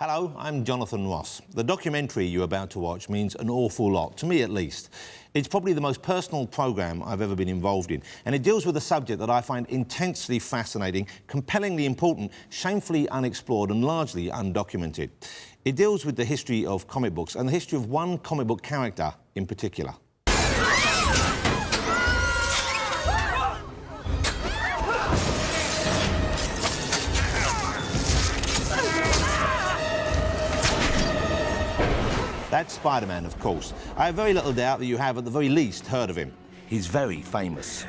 Hello, I'm Jonathan Ross. The documentary you're about to watch means an awful lot, to me at least. It's probably the most personal programme I've ever been involved in, and it deals with a subject that I find intensely fascinating, compellingly important, shamefully unexplored and largely undocumented. It deals with the history of comic books and the history of one comic book character in particular. That's Spider-Man, of course. I have very little doubt that you have, at the very least, heard of him. He's very famous.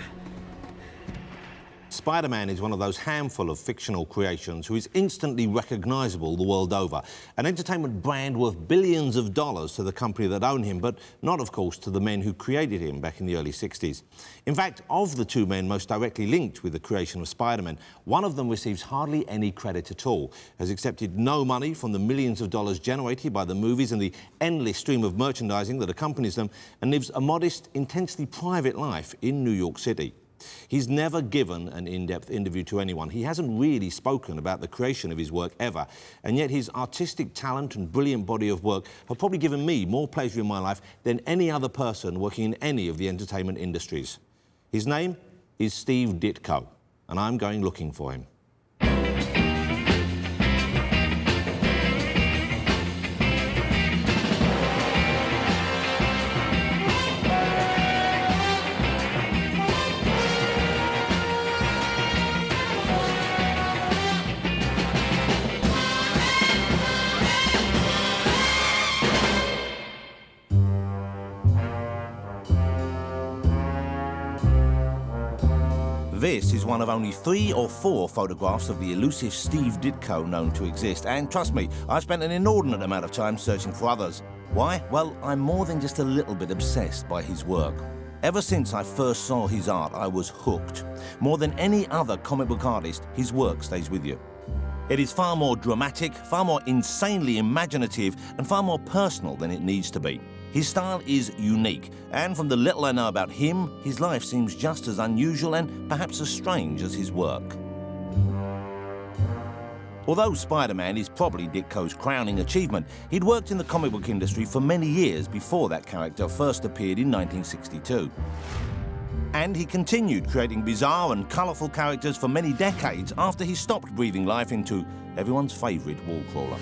Spider-Man is one of those handful of fictional creations who is instantly recognisable the world over. An entertainment brand worth billions of dollars to the company that own him, but not, of course, to the men who created him back in the early 60s. In fact, of the two men most directly linked with the creation of Spider-Man, one of them receives hardly any credit at all, has accepted no money from the millions of dollars generated by the movies and the endless stream of merchandising that accompanies them, and lives a modest, intensely private life in New York City. He's never given an in-depth interview to anyone. He hasn't really spoken about the creation of his work ever, and yet his artistic talent and brilliant body of work have probably given me more pleasure in my life than any other person working in any of the entertainment industries. His name is Steve Ditko, and I'm going looking for him. This is one of only 3 or 4 photographs of the elusive Steve Ditko known to exist, and trust me, I've spent an inordinate amount of time searching for others. Why? Well, I'm more than just a little bit obsessed by his work. Ever since I first saw his art, I was hooked. More than any other comic book artist, his work stays with you. It is far more dramatic, far more insanely imaginative, and far more personal than it needs to be. His style is unique, and from the little I know about him, his life seems just as unusual and perhaps as strange as his work. Although Spider-Man is probably Ditko's crowning achievement, he'd worked in the comic book industry for many years before that character first appeared in 1962. And he continued creating bizarre and colourful characters for many decades after he stopped breathing life into everyone's favourite wall crawler.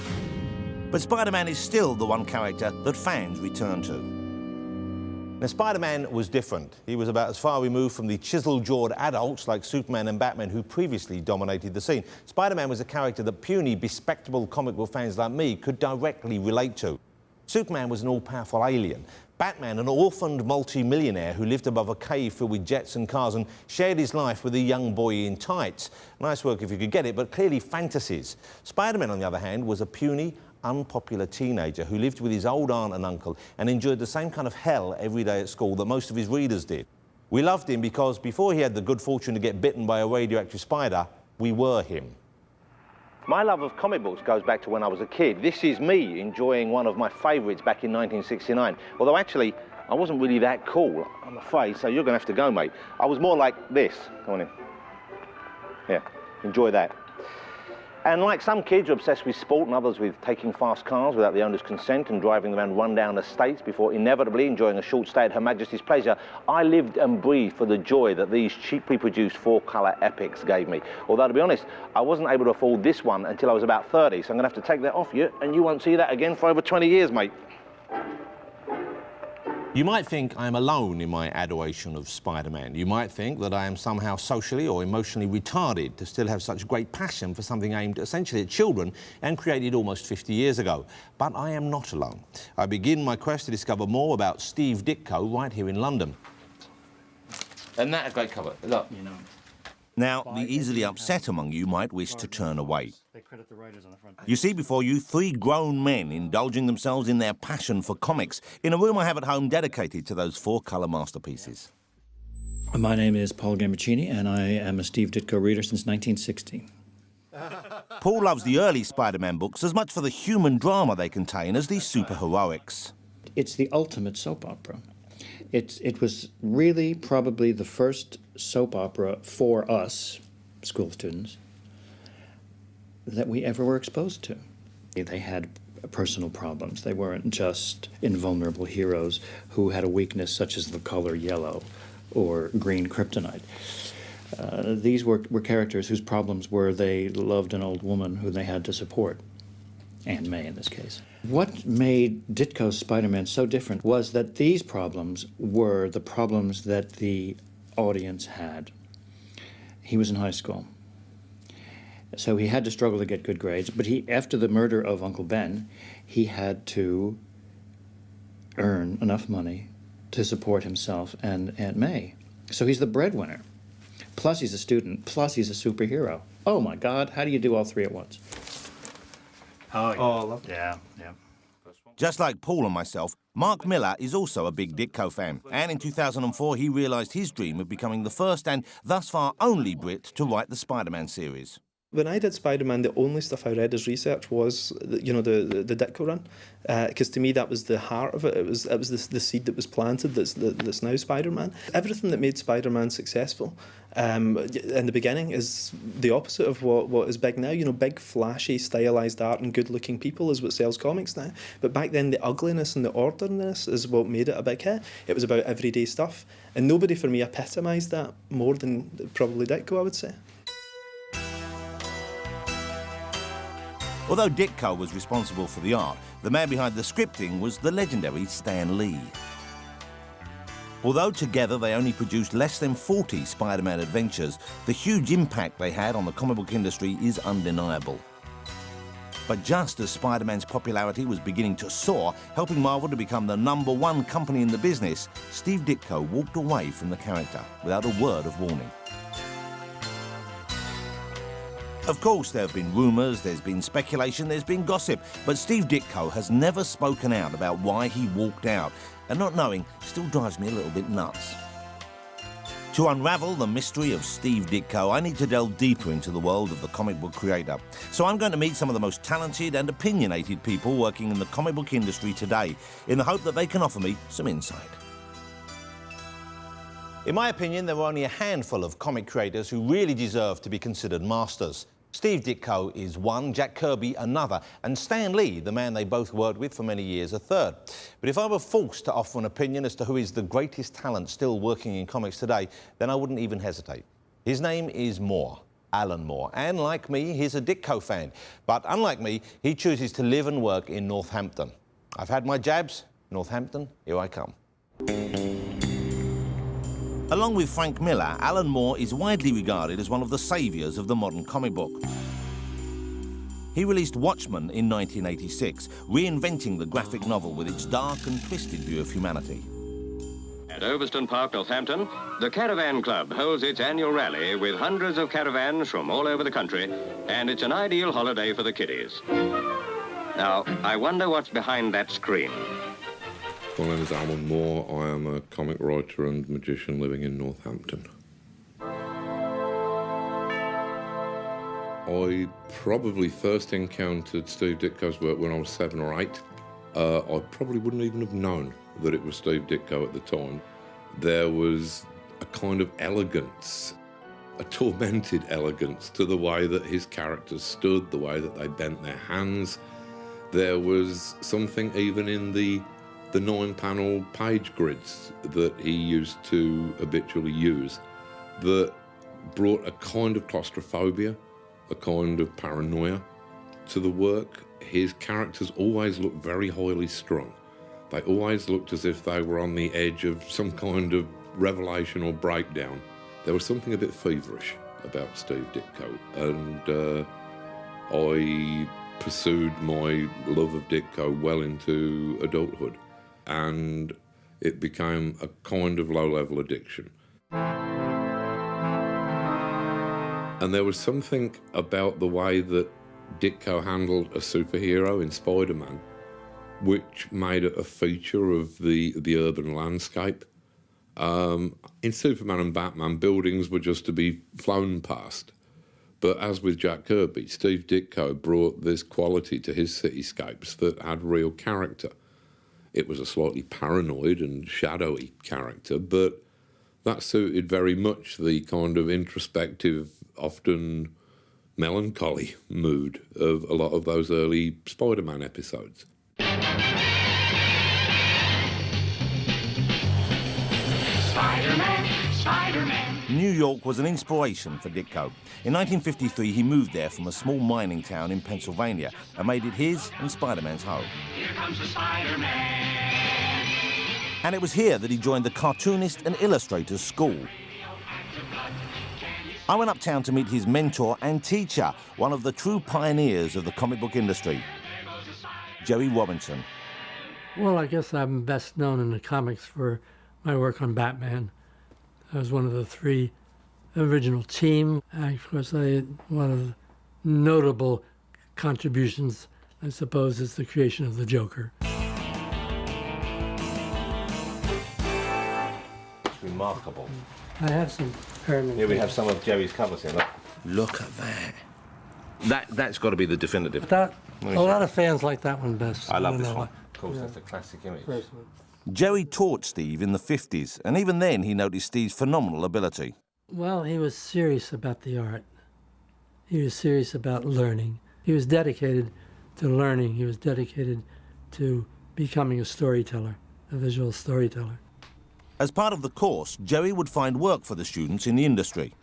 But Spider-Man is still the one character that fans return to. Now, Spider-Man was different. He was about as far removed from the chisel-jawed adults like Superman and Batman who previously dominated the scene. Spider-Man was a character that puny, bespectacled comic book fans like me could directly relate to. Superman was an all-powerful alien. Batman, an orphaned multi-millionaire who lived above a cave filled with jets and cars and shared his life with a young boy in tights. Nice work if you could get it, but clearly fantasies. Spider-Man, on the other hand, was a puny, unpopular teenager who lived with his old aunt and uncle and endured the same kind of hell every day at school that most of his readers did. We loved him because before he had the good fortune to get bitten by a radioactive spider, we were him. My love of comic books goes back to when I was a kid. This is me enjoying one of my favourites back in 1969. Although actually, I wasn't really that cool, I'm afraid, so you're going to have to go, mate. I was more like this. Come on in. Yeah, enjoy that. And like some kids who are obsessed with sport and others with taking fast cars without the owner's consent and driving them around run-down estates before inevitably enjoying a short stay at Her Majesty's pleasure, I lived and breathed for the joy that these cheaply produced 4-colour epics gave me. Although, to be honest, I wasn't able to afford this one until I was about 30, so I'm going to have to take that off you, and you won't see that again for over 20 years, mate. You might think I'm alone in my adoration of Spider-Man. You might think that I am somehow socially or emotionally retarded to still have such great passion for something aimed essentially at children and created almost 50 years ago. But I am not alone. I begin my quest to discover more about Steve Ditko right here in London. Isn't that a great cover? Look. You know. Now, the easily upset among you might wish to turn away. They credit the writers on the front. You see before you 3 grown men indulging themselves in their passion for comics in a room I have at home dedicated to those 4-colour masterpieces. My name is Paul Gambaccini, and I am a Steve Ditko reader since 1960. Paul loves the early Spider-Man books as much for the human drama they contain as the superheroics. It's the ultimate soap opera. It was really probably the first soap opera for us, school students, that we ever were exposed to. They had personal problems. They weren't just invulnerable heroes who had a weakness such as the color yellow or green kryptonite. These were characters whose problems were they loved an old woman who they had to support, Aunt May in this case. What made Ditko's Spider-Man so different was that these problems were the problems that the audience had. He was in high school, so he had to struggle to get good grades, but after the murder of Uncle Ben, he had to earn enough money to support himself and Aunt May. So he's the breadwinner. Plus he's a student, plus he's a superhero. Oh my God, how do you do all three at once? Oh, yeah. Oh, lovely. Yeah, yeah. Just like Paul and myself, Mark Millar is also a big Ditko fan, and in 2004 he realised his dream of becoming the first and thus far only Brit to write the Spider-Man series. When I did Spider-Man, the only stuff I read as research was, you know, the Ditko run, because to me that was the heart of it. It was the seed that was planted that's now Spider-Man. Everything that made Spider-Man successful in the beginning is the opposite of what is big now. You know, big, flashy, stylized art and good-looking people is what sells comics now. But back then, the ugliness and the ordinariness is what made it a big hit. It was about everyday stuff, and nobody for me epitomised that more than probably Ditko, I would say. Although Ditko was responsible for the art, the man behind the scripting was the legendary Stan Lee. Although together they only produced less than 40 Spider-Man adventures, the huge impact they had on the comic book industry is undeniable. But just as Spider-Man's popularity was beginning to soar, helping Marvel to become the #1 company in the business, Steve Ditko walked away from the character without a word of warning. Of course, there have been rumours, there's been speculation, there's been gossip, but Steve Ditko has never spoken out about why he walked out, and not knowing still drives me a little bit nuts. To unravel the mystery of Steve Ditko, I need to delve deeper into the world of the comic book creator. So I'm going to meet some of the most talented and opinionated people working in the comic book industry today, in the hope that they can offer me some insight. In my opinion, there were only a handful of comic creators who really deserve to be considered masters. Steve Ditko is one, Jack Kirby another, and Stan Lee, the man they both worked with for many years, a third. But if I were forced to offer an opinion as to who is the greatest talent still working in comics today, then I wouldn't even hesitate. His name is Moore, Alan Moore, and like me, he's a Ditko fan. But unlike me, he chooses to live and work in Northampton. I've had my jabs. Northampton, here I come. Along with Frank Miller, Alan Moore is widely regarded as one of the saviours of the modern comic book. He released Watchmen in 1986, reinventing the graphic novel with its dark and twisted view of humanity. At Overston Park, Northampton, the Caravan Club holds its annual rally with hundreds of caravans from all over the country, and it's an ideal holiday for the kiddies. Now, I wonder what's behind that screen. My name is Alan Moore. I am a comic writer and magician living in Northampton. I probably first encountered Steve Ditko's work when I was 7 or 8. I probably wouldn't even have known that it was Steve Ditko at the time. There was a kind of elegance, a tormented elegance to the way that his characters stood, the way that they bent their hands. There was something even in the 9-panel page grids that he used to habitually use that brought a kind of claustrophobia, a kind of paranoia to the work. His characters always looked very highly strung. They always looked as if they were on the edge of some kind of revelation or breakdown. There was something a bit feverish about Steve Ditko, and I pursued my love of Ditko well into adulthood, and it became a kind of low-level addiction. And there was something about the way that Ditko handled a superhero in Spider-Man which made it a feature of the urban landscape. In Superman and Batman, buildings were just to be flown past. But as with Jack Kirby, Steve Ditko brought this quality to his cityscapes that had real character. It was a slightly paranoid and shadowy character, but that suited very much the kind of introspective, often melancholy mood of a lot of those early Spider-Man episodes. Spider-Man, Spider-Man. New York was an inspiration for Ditko. In 1953, he moved there from a small mining town in Pennsylvania and made it his and Spider-Man's home. Here comes the Spider-Man. And it was here that he joined the Cartoonist and Illustrators School. I went uptown to meet his mentor and teacher, one of the true pioneers of the comic book industry, Jerry Robinson. Well, I guess I'm best known in the comics for my work on Batman. I was one of the three original team. Of course, one of the notable contributions, I suppose, is the creation of the Joker. It's remarkable. I have some permanent. Here we have some of Jerry's covers here. Look at that. That's got to be the definitive. That, a lot of fans like that one best. I love don't this know one. why. Of course, that's a classic image. First one. Jerry taught Steve in the 50s, and even then he noticed Steve's phenomenal ability. Well, he was serious about the art. He was serious about learning. He was dedicated to learning. He was dedicated to becoming a storyteller, a visual storyteller. As part of the course, Jerry would find work for the students in the industry.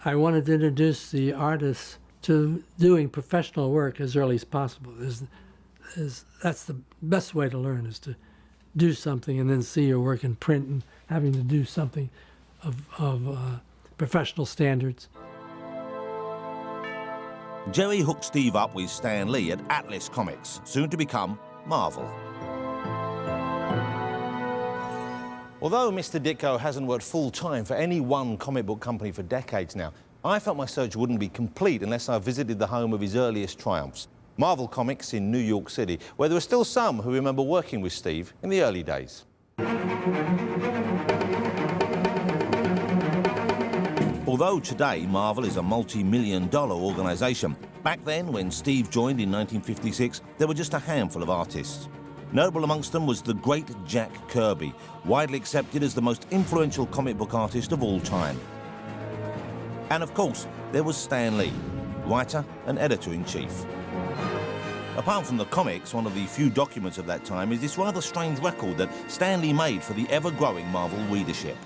I wanted to introduce the artists to doing professional work as early as possible. That's the best way to learn, is to do something and then see your work in print and having to do something of professional standards. Jerry hooked Steve up with Stan Lee at Atlas Comics, soon to become Marvel. Although Mr. Ditko hasn't worked full-time for any one comic book company for decades now, I felt my search wouldn't be complete unless I visited the home of his earliest triumphs, Marvel Comics in New York City, where there are still some who remember working with Steve in the early days. Although today Marvel is a multi-million-dollar organisation, back then, when Steve joined in 1956, there were just a handful of artists. Notable amongst them was the great Jack Kirby, widely accepted as the most influential comic book artist of all time. And of course, there was Stan Lee, writer and editor-in-chief. Apart from the comics, one of the few documents of that time is this rather strange record that Stan Lee made for the ever-growing Marvel readership.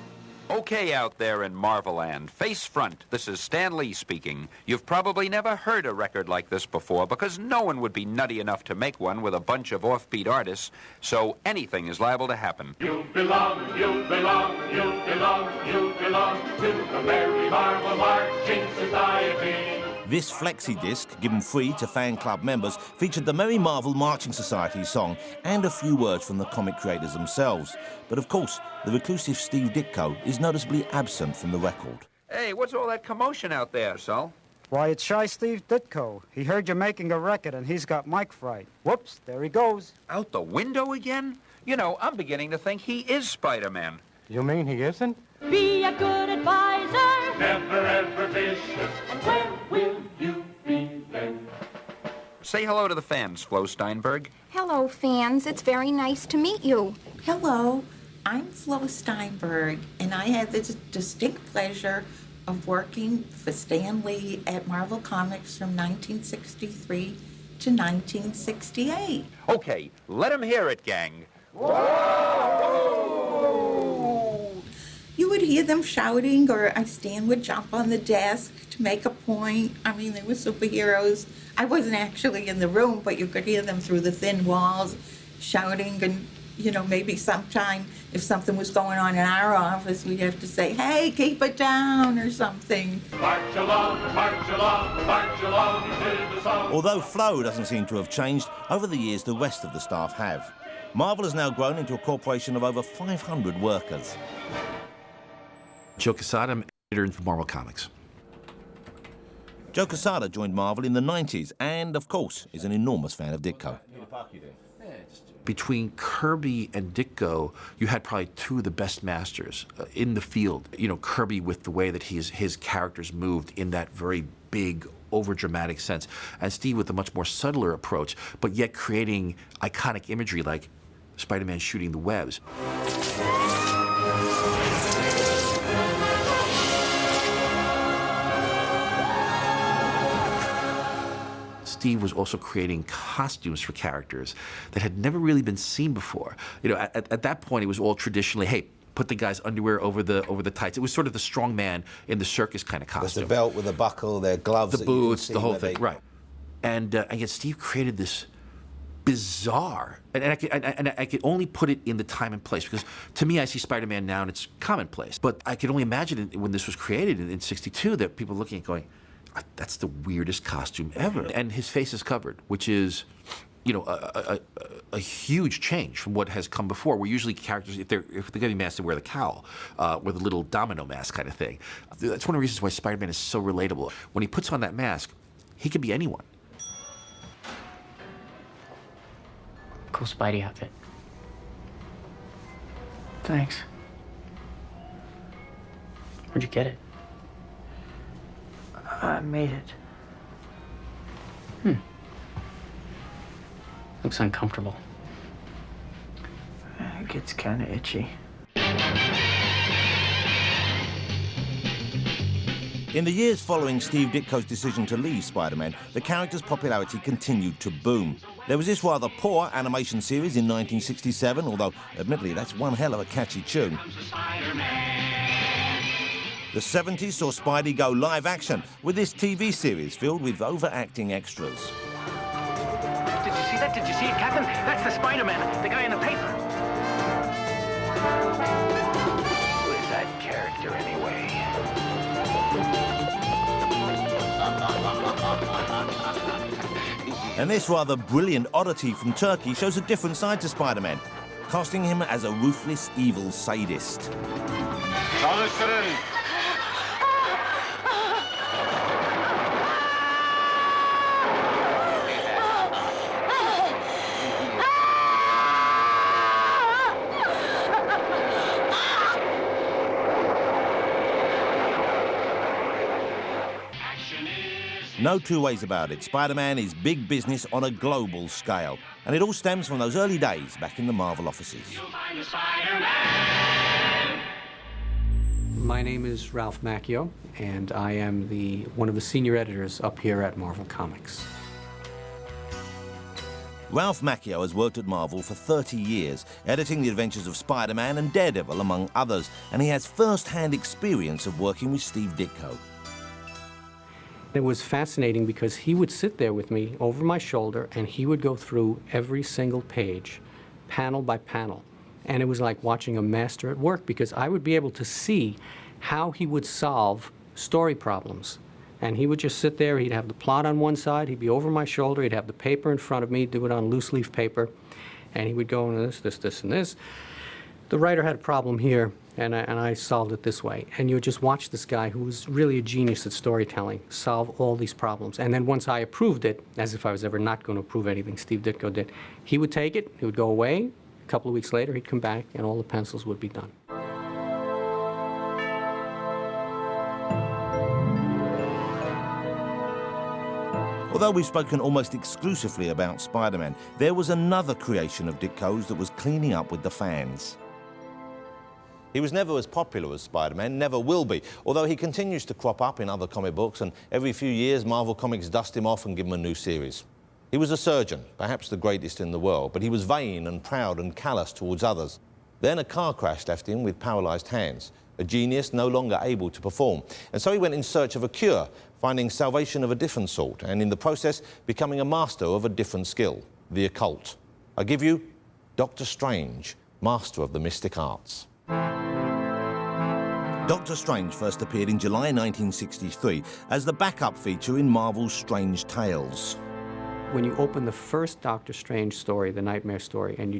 Okay, out there in Marvel-land, face front, this is Stan Lee speaking. You've probably never heard a record like this before because no one would be nutty enough to make one with a bunch of offbeat artists, so anything is liable to happen. You belong, you belong, you belong, you belong to the Merry Marvel Marching Society. This flexi disc, given free to fan club members, featured the Merry Marvel Marching Society song and a few words from the comic creators themselves. But of course, the reclusive Steve Ditko is noticeably absent from the record. Hey, what's all that commotion out there, Sol? Why, it's Shy Steve Ditko. He heard you're making a record and he's got mic fright. Whoops, there he goes. Out the window again? You know, I'm beginning to think he is Spider-Man. You mean he isn't? Be a good advisor. Never ever vicious. And when Will you be then? Say hello to the fans, Flo Steinberg. Hello, fans. It's very nice to meet you. Hello, I'm Flo Steinberg, and I had the distinct pleasure of working for Stan Lee at Marvel Comics from 1963 to 1968. Okay, let him hear it, gang. You would hear them shouting, or Stan would jump on the desk to make a point. I mean, they were superheroes. I wasn't actually in the room, but you could hear them through the thin walls shouting, and, you know, maybe sometime if something was going on in our office, we'd have to say, hey, keep it down, or something. March along, march along, march along to the song. Although Flo doesn't seem to have changed, over the years the rest of the staff have. Marvel has now grown into a corporation of over 500 workers. Joe Quesada, I'm editor for Marvel Comics. Joe Quesada joined Marvel in the 90s and, of course, is an enormous fan of Ditko. Between Kirby and Ditko, you had probably two of the best masters in the field. You know, Kirby with the way that his characters moved in that very big, over-dramatic sense, and Steve with a much more subtler approach, but yet creating iconic imagery like Spider-Man shooting the webs. Steve was also creating costumes for characters that had never really been seen before. You know, at that point, it was all traditionally, hey, put the guy's underwear over the tights. It was sort of the strong man in the circus kind of costume. There's the belt with the buckle, their gloves, the boots, the whole thing, right? And yet Steve created this bizarre, and I could only put it in the time and place, because to me, I see Spider-Man now and it's commonplace. But I could only imagine when this was created in '62 that people looking at it going, that's the weirdest costume ever. And his face is covered, which is, you know, a huge change from what has come before. Where usually characters, if they're getting masked, they wear the cowl, with a little domino mask kind of thing. That's one of the reasons why Spider-Man is so relatable. When he puts on that mask, he could be anyone. Cool Spidey outfit. Thanks. Where'd you get it? I made it. Looks uncomfortable. It gets kind of itchy. In the years following Steve Ditko's decision to leave Spider-Man, the character's popularity continued to boom. There was this rather poor animation series in 1967, although, admittedly, that's one hell of a catchy tune. The 70s saw Spidey go live action with this TV series filled with overacting extras. Did you see that? Did you see it, Captain? That's the Spider-Man, the guy in the paper. Who is that character, anyway? And this rather brilliant oddity from Turkey shows a different side to Spider-Man, casting him as a ruthless, evil sadist. Çalıştırın. No two ways about it, Spider-Man is big business on a global scale. And it all stems from those early days back in the Marvel offices. My name is Ralph Macchio, and I am one of the senior editors up here at Marvel Comics. Ralph Macchio has worked at Marvel for 30 years, editing the adventures of Spider-Man and Daredevil, among others, and he has first-hand experience of working with Steve Ditko. It was fascinating because he would sit there with me over my shoulder and he would go through every single page, panel by panel. And it was like watching a master at work, because I would be able to see how he would solve story problems. And he would just sit there, he'd have the plot on one side, he'd be over my shoulder, he'd have the paper in front of me, do it on loose leaf paper, and he would go into this, and this. The writer had a problem here, and I solved it this way. And you would just watch this guy, who was really a genius at storytelling, solve all these problems. And then once I approved it, as if I was ever not going to approve anything Steve Ditko did, he would take it, he would go away. A couple of weeks later, he'd come back, and all the pencils would be done. Although we've spoken almost exclusively about Spider-Man, there was another creation of Ditko's that was cleaning up with the fans. He was never as popular as Spider-Man, never will be, although he continues to crop up in other comic books, and every few years Marvel Comics dust him off and give him a new series. He was a surgeon, perhaps the greatest in the world, but he was vain and proud and callous towards others. Then a car crash left him with paralysed hands, a genius no longer able to perform. And so he went in search of a cure, finding salvation of a different sort, and in the process becoming a master of a different skill, the occult. I give you Dr. Strange, master of the mystic arts. Doctor Strange first appeared in July 1963 as the backup feature in Marvel's Strange Tales. When you open the first Doctor Strange story, the Nightmare story, and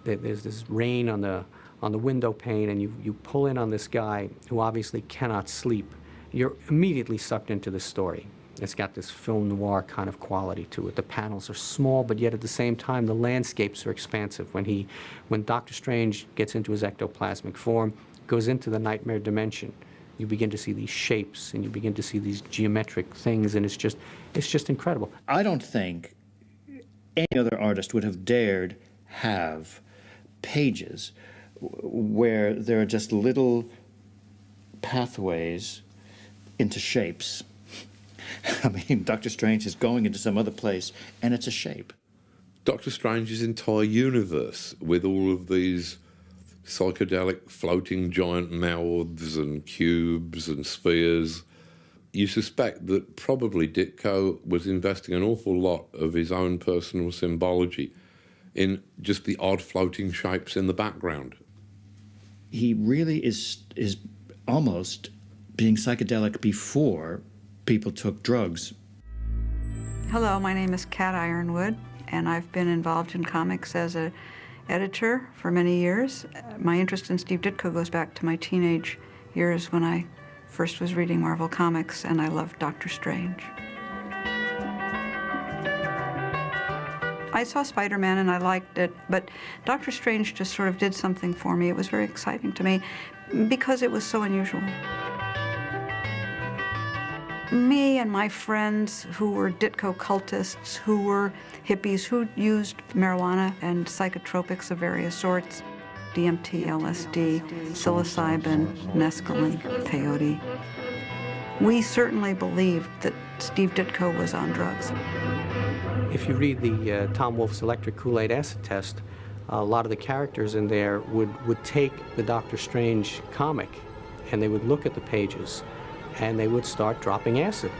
there's this rain on the window pane, and you pull in on this guy who obviously cannot sleep, you're immediately sucked into the story. It's got this film noir kind of quality to it. The panels are small, but yet at the same time, the landscapes are expansive. When Doctor Strange gets into his ectoplasmic form, goes into the nightmare dimension, you begin to see these shapes, and you begin to see these geometric things, and it's just incredible. I don't think any other artist would have dared have pages where there are just little pathways into shapes I mean, Doctor Strange is going into some other place, and it's a shape. Doctor Strange's entire universe, with all of these psychedelic floating giant mouths and cubes and spheres, you suspect that probably Ditko was investing an awful lot of his own personal symbology in just the odd floating shapes in the background. He really is almost being psychedelic before people took drugs. Hello, my name is Cat Yronwode, and I've been involved in comics as an editor for many years. My interest in Steve Ditko goes back to my teenage years when I first was reading Marvel Comics, and I loved Doctor Strange. I saw Spider-Man and I liked it, but Doctor Strange just sort of did something for me. It was very exciting to me because it was so unusual. Me and my friends who were Ditko cultists, who were hippies, who used marijuana and psychotropics of various sorts, DMT, LSD, psilocybin, mescaline, peyote. We certainly believed that Steve Ditko was on drugs. If you read the Tom Wolfe's Electric Kool-Aid Acid Test, a lot of the characters in there would take the Doctor Strange comic and they would look at the pages and they would start dropping acid.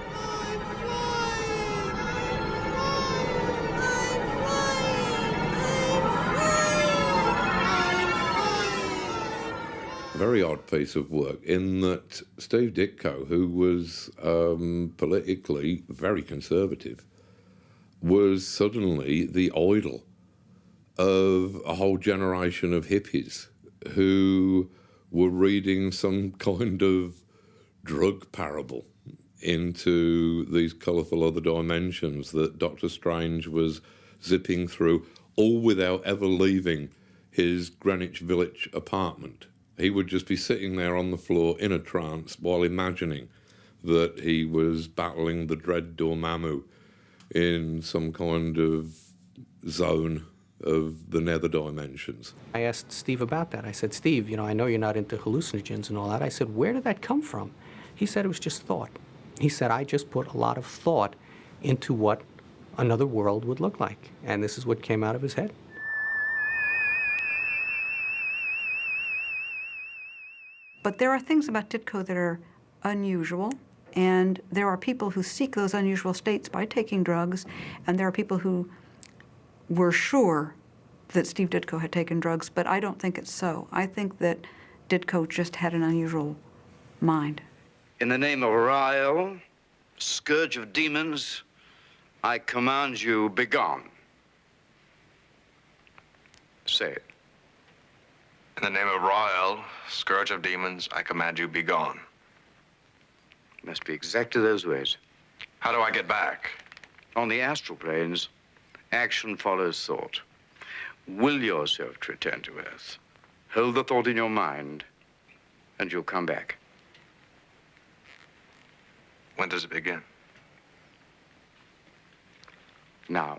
Very odd piece of work in that Steve Ditko, who was politically very conservative, was suddenly the idol of a whole generation of hippies who were reading some kind of drug parable into these colourful other dimensions that Doctor Strange was zipping through, all without ever leaving his Greenwich Village apartment. He would just be sitting there on the floor in a trance while imagining that he was battling the dread Dormammu in some kind of zone of the nether dimensions. I asked Steve about that. I said, Steve, you know, I know you're not into hallucinogens and all that. I said, where did that come from? He said it was just thought. He said, I just put a lot of thought into what another world would look like. And this is what came out of his head. But there are things about Ditko that are unusual, and there are people who seek those unusual states by taking drugs, and there are people who were sure that Steve Ditko had taken drugs, but I don't think it's so. I think that Ditko just had an unusual mind. In the name of Rael, scourge of demons, I command you, begone. Say it. In the name of Rael, scourge of demons, I command you, begone. Must be exactly those words. How do I get back? On the astral planes, action follows thought. Will yourself to return to Earth. Hold the thought in your mind, and you'll come back. When does it begin? Now.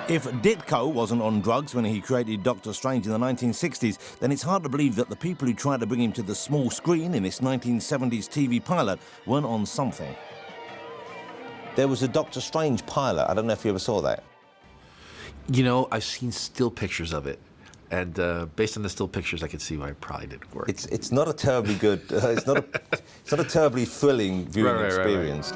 If Ditko wasn't on drugs when he created Doctor Strange in the 1960s, then it's hard to believe that the people who tried to bring him to the small screen in this 1970s TV pilot weren't on something. There was a Doctor Strange pilot. I don't know if you ever saw that. You know, I've seen still pictures of it. And based on the still pictures, I could see why it probably didn't work. It's not a terribly good, it's not a terribly thrilling viewing experience.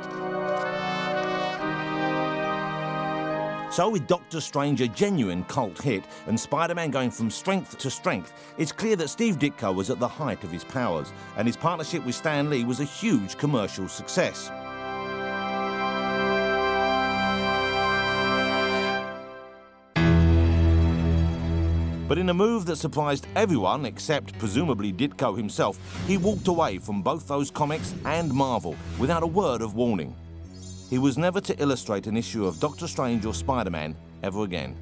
So with Doctor Strange a genuine cult hit and Spider-Man going from strength to strength, it's clear that Steve Ditko was at the height of his powers, and his partnership with Stan Lee was a huge commercial success. But in a move that surprised everyone except presumably Ditko himself, he walked away from both those comics and Marvel without a word of warning. He was never to illustrate an issue of Doctor Strange or Spider-Man ever again.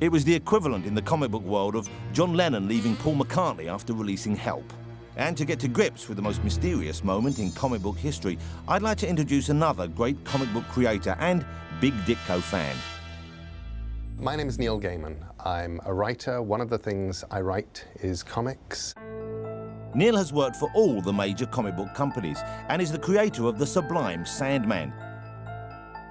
It was the equivalent in the comic book world of John Lennon leaving Paul McCartney after releasing Help. And to get to grips with the most mysterious moment in comic book history, I'd like to introduce another great comic book creator and big Ditko fan. My name is Neil Gaiman. I'm a writer. One of the things I write is comics. Neil has worked for all the major comic book companies and is the creator of the sublime Sandman.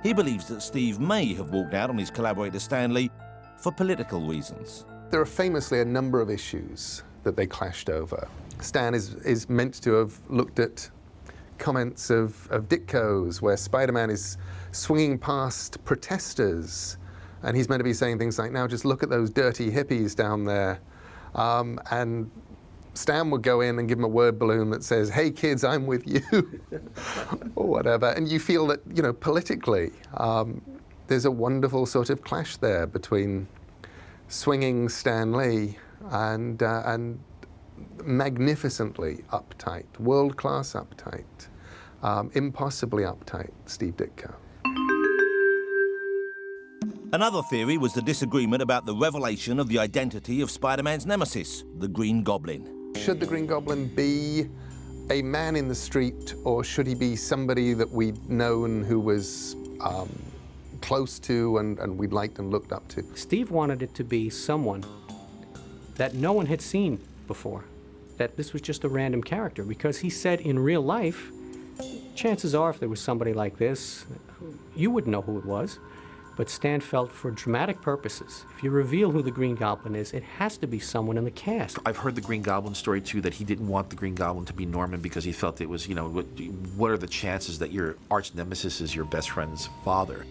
He believes that Steve may have walked out on his collaborator Stan Lee for political reasons. There are famously a number of issues that they clashed over. Stan is meant to have looked at comments of Ditko's where Spider-Man is swinging past protesters, and he's meant to be saying things like, now just look at those dirty hippies down there. And Stan would go in and give him a word balloon that says, hey kids, I'm with you, or whatever. And you feel that, you know, politically, there's a wonderful sort of clash there between swinging Stan Lee and magnificently uptight, world-class uptight, impossibly uptight Steve Ditko. Another theory was the disagreement about the revelation of the identity of Spider-Man's nemesis, the Green Goblin. Should the Green Goblin be a man in the street, or should he be somebody that we'd known who was close to and we'd liked and looked up to? Steve wanted it to be someone that no one had seen before, that this was just a random character, because he said in real life, chances are if there was somebody like this, you wouldn't know who it was. But Stan felt for dramatic purposes, if you reveal who the Green Goblin is, it has to be someone in the cast. I've heard the Green Goblin story too, that he didn't want the Green Goblin to be Norman because he felt it was, you know, what are the chances that your arch nemesis is your best friend's father?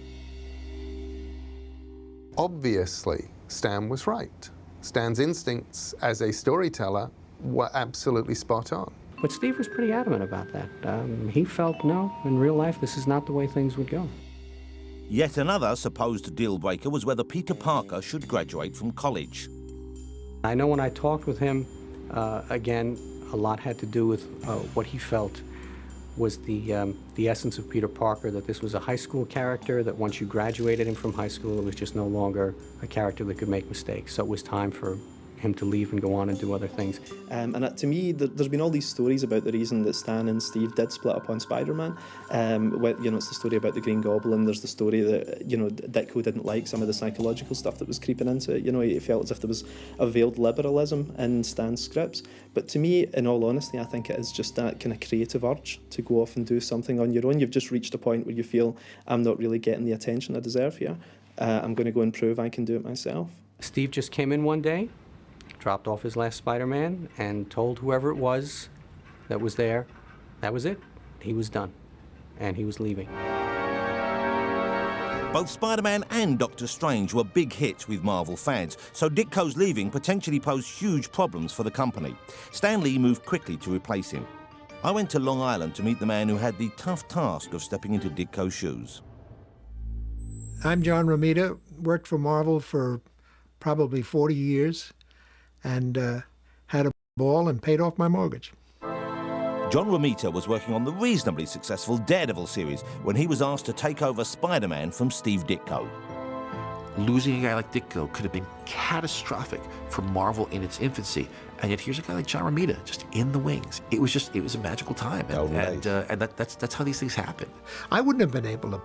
Obviously, Stan was right. Stan's instincts as a storyteller were absolutely spot on. But Steve was pretty adamant about that. He felt, no, in real life, this is not the way things would go. Yet another supposed deal breaker was whether Peter Parker should graduate from college. I know when I talked with him, again, a lot had to do with what he felt was the essence of Peter Parker, that this was a high school character, that once you graduated him from high school, it was just no longer a character that could make mistakes. So it was time for him to leave and go on and do other things. And to me, there's been all these stories about the reason that Stan and Steve did split up on Spider-Man. You know, it's the story about the Green Goblin. There's the story that, you know, Ditko didn't like some of the psychological stuff that was creeping into it. You know, he felt as if there was a veiled liberalism in Stan's scripts. But to me, in all honesty, I think it is just that kind of creative urge to go off and do something on your own. You've just reached a point where you feel, I'm not really getting the attention I deserve here. I'm going to go and prove I can do it myself. Steve just came in one day, dropped off his last Spider-Man, and told whoever it was that was there, that was it. He was done, and he was leaving. Both Spider-Man and Doctor Strange were big hits with Marvel fans, so Ditko's leaving potentially posed huge problems for the company. Stan Lee moved quickly to replace him. I went to Long Island to meet the man who had the tough task of stepping into Ditko's shoes. I'm John Romita, worked for Marvel for probably 40 years. And had a ball and paid off my mortgage. John Romita was working on the reasonably successful Daredevil series when he was asked to take over Spider-Man from Steve Ditko. Losing a guy like Ditko could have been catastrophic for Marvel in its infancy, and yet here's a guy like John Romita just in the wings. It was a magical time, and that's how these things happen. I wouldn't have been able to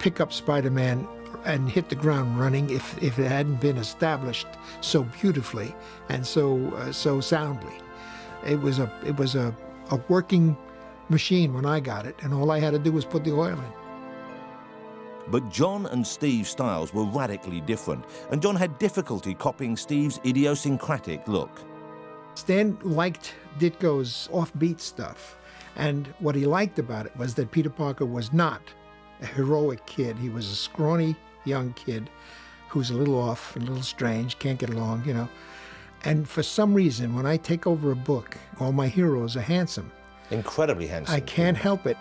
pick up Spider-Man and hit the ground running if it hadn't been established so beautifully and so soundly. It was a working machine when I got it, and all I had to do was put the oil in. But John and Steve's styles were radically different, and John had difficulty copying Steve's idiosyncratic look. Stan liked Ditko's offbeat stuff, and what he liked about it was that Peter Parker was not a heroic kid. He was a scrawny young kid who's a little off and a little strange, can't get along, you know. And for some reason, when I take over a book, all my heroes are handsome. Incredibly handsome. I can't help it.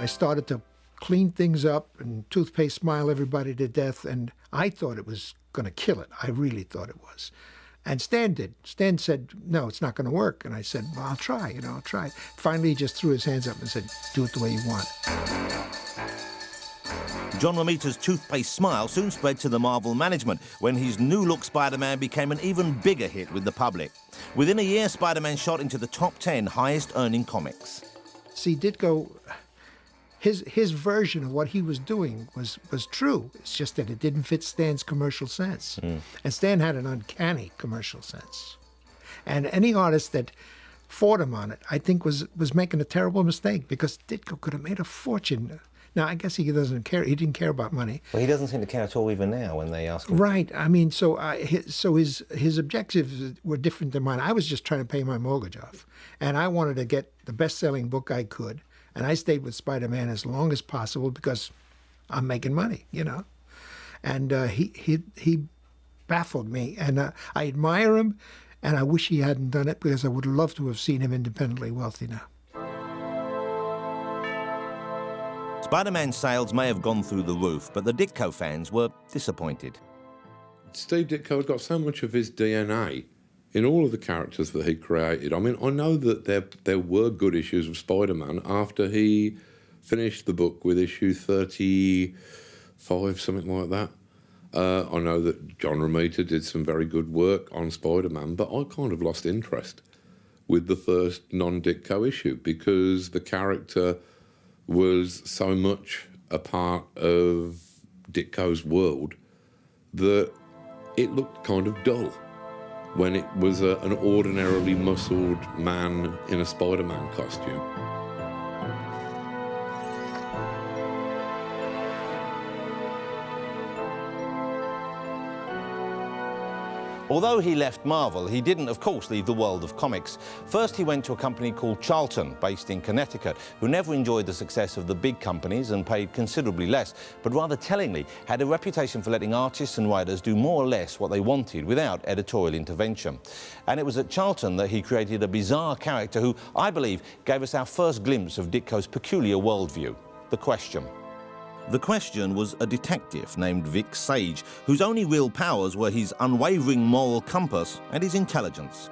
I started to clean things up and toothpaste smile everybody to death, and I thought it was going to kill it. I really thought it was. And Stan did. Stan said, no, it's not going to work. And I said, well, I'll try, you know, I'll try. Finally, he just threw his hands up and said, do it the way you want. John Romita's toothpaste smile soon spread to the Marvel management when his new-look Spider-Man became an even bigger hit with the public. Within a year, Spider-Man shot into the top 10 highest-earning comics. See, Ditko his version of what he was doing was true. It's just that it didn't fit Stan's commercial sense. And Stan had an uncanny commercial sense. And any artist that fought him on it, I think was making a terrible mistake, because Ditko could have made a fortune. Now, I guess he doesn't care. He didn't care about money. Well, he doesn't seem to care at all even now when they ask him. Right. I mean, so his objectives were different than mine. I was just trying to pay my mortgage off, and I wanted to get the best-selling book I could, and I stayed with Spider-Man as long as possible because I'm making money, you know. And he baffled me, and I admire him, and I wish he hadn't done it, because I would love to have seen him independently wealthy now. Spider-Man sales may have gone through the roof, but the Ditko fans were disappointed. Steve Ditko had got so much of his DNA in all of the characters that he created. I mean, I know that there were good issues of Spider-Man after he finished the book with issue 35, something like that. I know that John Romita did some very good work on Spider-Man, but I kind of lost interest with the first non-Ditko issue, because the character was so much a part of Ditko's world that it looked kind of dull when it was an ordinarily muscled man in a Spider-Man costume. Although he left Marvel, he didn't, of course, leave the world of comics. First, he went to a company called Charlton, based in Connecticut, who never enjoyed the success of the big companies and paid considerably less, but rather tellingly had a reputation for letting artists and writers do more or less what they wanted without editorial intervention. And it was at Charlton that he created a bizarre character who, I believe, gave us our first glimpse of Ditko's peculiar worldview, the Question. The Question was a detective named Vic Sage, whose only real powers were his unwavering moral compass and his intelligence.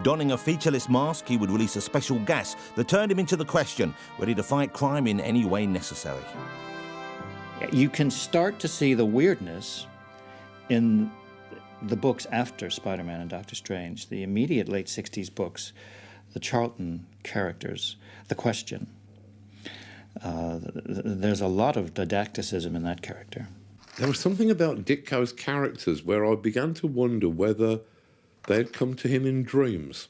Donning a featureless mask, he would release a special gas that turned him into the Question, ready to fight crime in any way necessary. You can start to see the weirdness in the books after Spider-Man and Doctor Strange, the immediate late 60s books, the Charlton characters, the Question. There's a lot of didacticism in that character. There was something about Ditko's characters where I began to wonder whether they had come to him in dreams.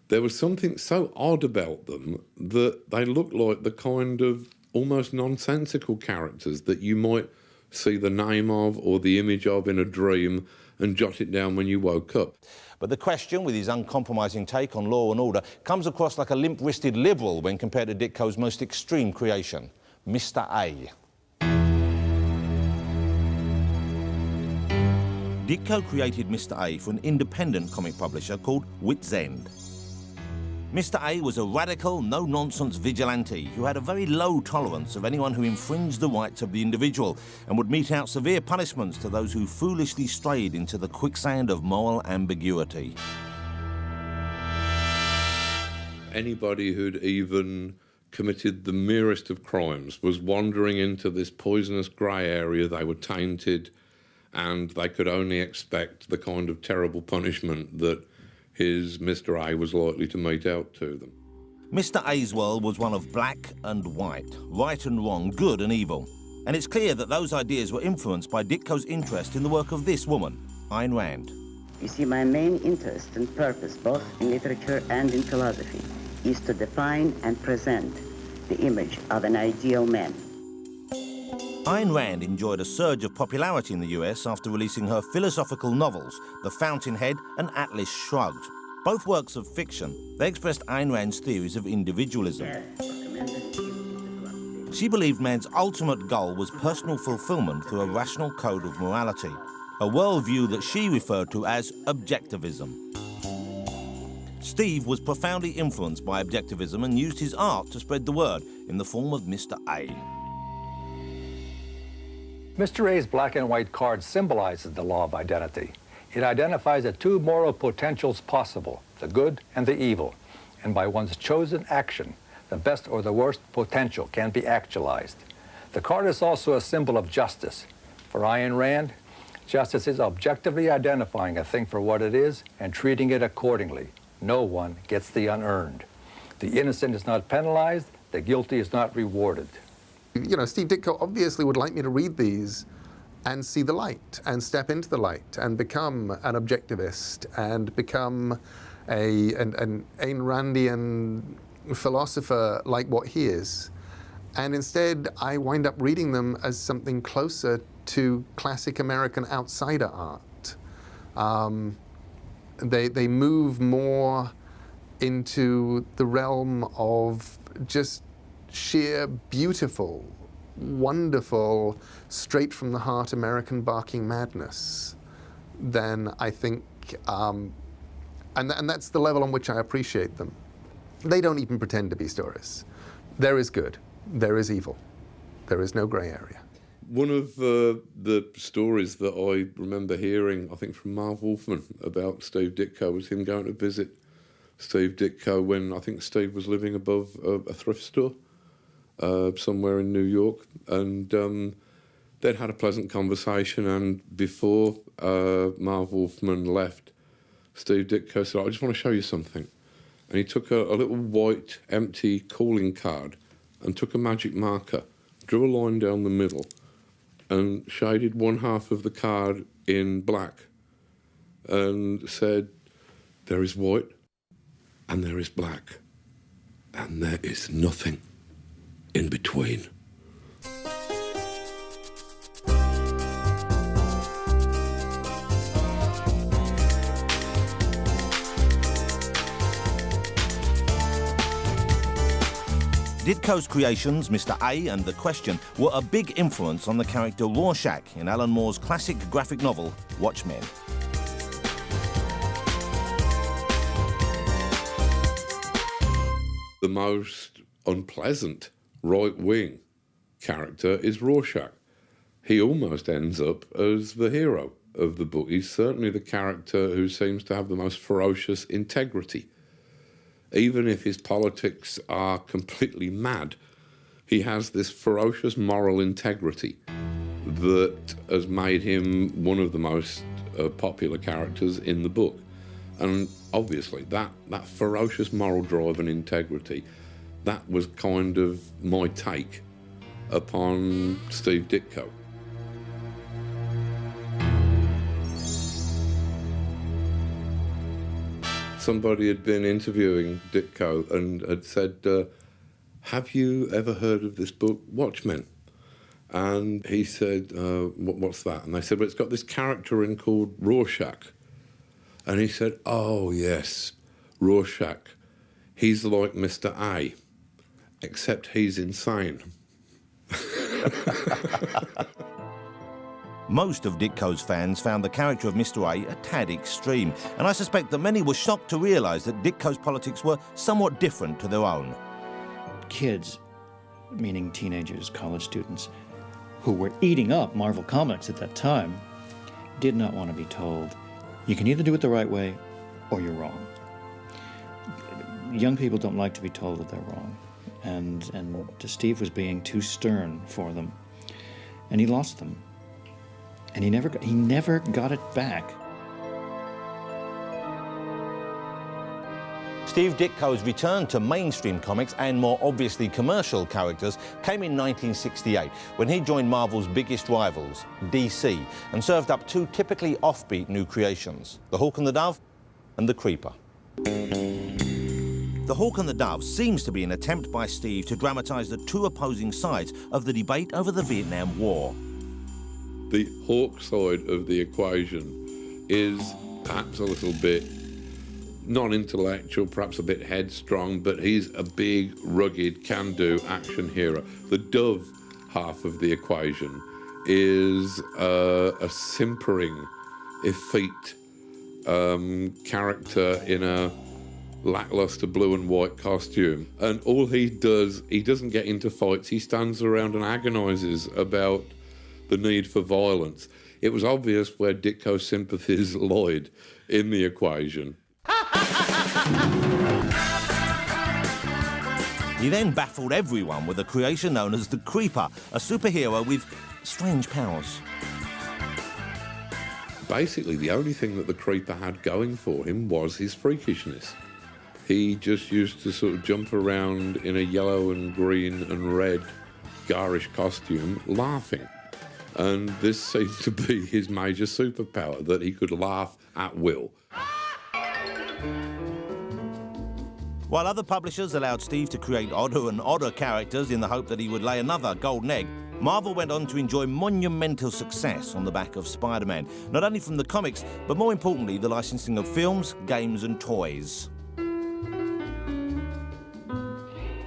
There was something so odd about them that they looked like the kind of almost nonsensical characters that you might see the name of or the image of in a dream and jot it down when you woke up. But the Question, with his uncompromising take on law and order, comes across like a limp-wristed liberal when compared to Ditko's most extreme creation, Mr. A. Ditko created Mr. A for an independent comic publisher called Wits End. Mr. A was a radical, no-nonsense vigilante who had a very low tolerance of anyone who infringed the rights of the individual and would mete out severe punishments to those who foolishly strayed into the quicksand of moral ambiguity. Anybody who'd even committed the merest of crimes was wandering into this poisonous grey area. They were tainted, and they could only expect the kind of terrible punishment that his Mr. A was likely to mete out to them. Mr. A's world was one of black and white, right and wrong, good and evil. And it's clear that those ideas were influenced by Ditko's interest in the work of this woman, Ayn Rand. You see, my main interest and purpose, both in literature and in philosophy, is to define and present the image of an ideal man. Ayn Rand enjoyed a surge of popularity in the US after releasing her philosophical novels, The Fountainhead and Atlas Shrugged. Both works of fiction, they expressed Ayn Rand's theories of individualism. She believed man's ultimate goal was personal fulfillment through a rational code of morality, a worldview that she referred to as objectivism. Steve was profoundly influenced by objectivism and used his art to spread the word in the form of Mr. A. Mr. A's black and white card symbolizes the law of identity. It identifies the two moral potentials possible, the good and the evil, and by one's chosen action, the best or the worst potential can be actualized. The card is also a symbol of justice. For Ayn Rand, justice is objectively identifying a thing for what it is and treating it accordingly. No one gets the unearned. The innocent is not penalized, the guilty is not rewarded. You know, Steve Ditko obviously would like me to read these and see the light and step into the light and become an objectivist and become an Ayn Randian philosopher like what he is. And instead, I wind up reading them as something closer to classic American outsider art. They move more into the realm of just sheer, beautiful, wonderful, straight from the heart American barking madness than I think, and that's the level on which I appreciate them. They don't even pretend to be stories. There is good, there is evil, there is no grey area. One of the stories that I remember hearing, I think from Marv Wolfman, about Steve Ditko was him going to visit Steve Ditko when I think Steve was living above a thrift store somewhere in New York, and they'd had a pleasant conversation, and before Marv Wolfman left, Steve Ditko said, I just want to show you something. And he took a little white empty calling card and took a magic marker, drew a line down the middle, and shaded one half of the card in black and said, there is white and there is black and there is nothing in between. Ditko's creations, Mr. A and The Question, were a big influence on the character Rorschach in Alan Moore's classic graphic novel, Watchmen. The most unpleasant right-wing character is Rorschach. He almost ends up as the hero of the book. He's certainly the character who seems to have the most ferocious integrity. Even if his politics are completely mad, he has this ferocious moral integrity that has made him one of the most popular characters in the book. And obviously that ferocious moral drive and integrity, that was kind of my take upon Steve Ditko. Somebody had been interviewing Ditko and had said, have you ever heard of this book, Watchmen? And he said, what's that? And they said, well, it's got this character in called Rorschach. And he said, oh, yes, Rorschach. He's like Mr. A, except he's insane. Most of Ditko's fans found the character of Mr. A tad extreme, and I suspect that many were shocked to realise that Ditko's politics were somewhat different to their own. Kids, meaning teenagers, college students, who were eating up Marvel Comics at that time, did not want to be told, you can either do it the right way or you're wrong. Young people don't like to be told that they're wrong, and Steve was being too stern for them, and he lost them. And he never got it back. Steve Ditko's return to mainstream comics and more obviously commercial characters came in 1968 when he joined Marvel's biggest rivals, DC, and served up two typically offbeat new creations, The Hawk and the Dove and The Creeper. The Hawk and the Dove seems to be an attempt by Steve to dramatise the two opposing sides of the debate over the Vietnam War. The Hawk side of the equation is perhaps a little bit non-intellectual, perhaps a bit headstrong, but he's a big, rugged, can-do action hero. The Dove half of the equation is a simpering, effete character in a lackluster blue and white costume. And all he does, he doesn't get into fights, he stands around and agonises about the need for violence. It was obvious where Ditko's sympathies lied in the equation. He then baffled everyone with a creation known as the Creeper, a superhero with strange powers. Basically, the only thing that the Creeper had going for him was his freakishness. He just used to sort of jump around in a yellow and green and red garish costume laughing. And this seemed to be his major superpower, that he could laugh at will. While other publishers allowed Steve to create odder and odder characters in the hope that he would lay another golden egg, Marvel went on to enjoy monumental success on the back of Spider-Man, not only from the comics, but more importantly, the licensing of films, games and toys.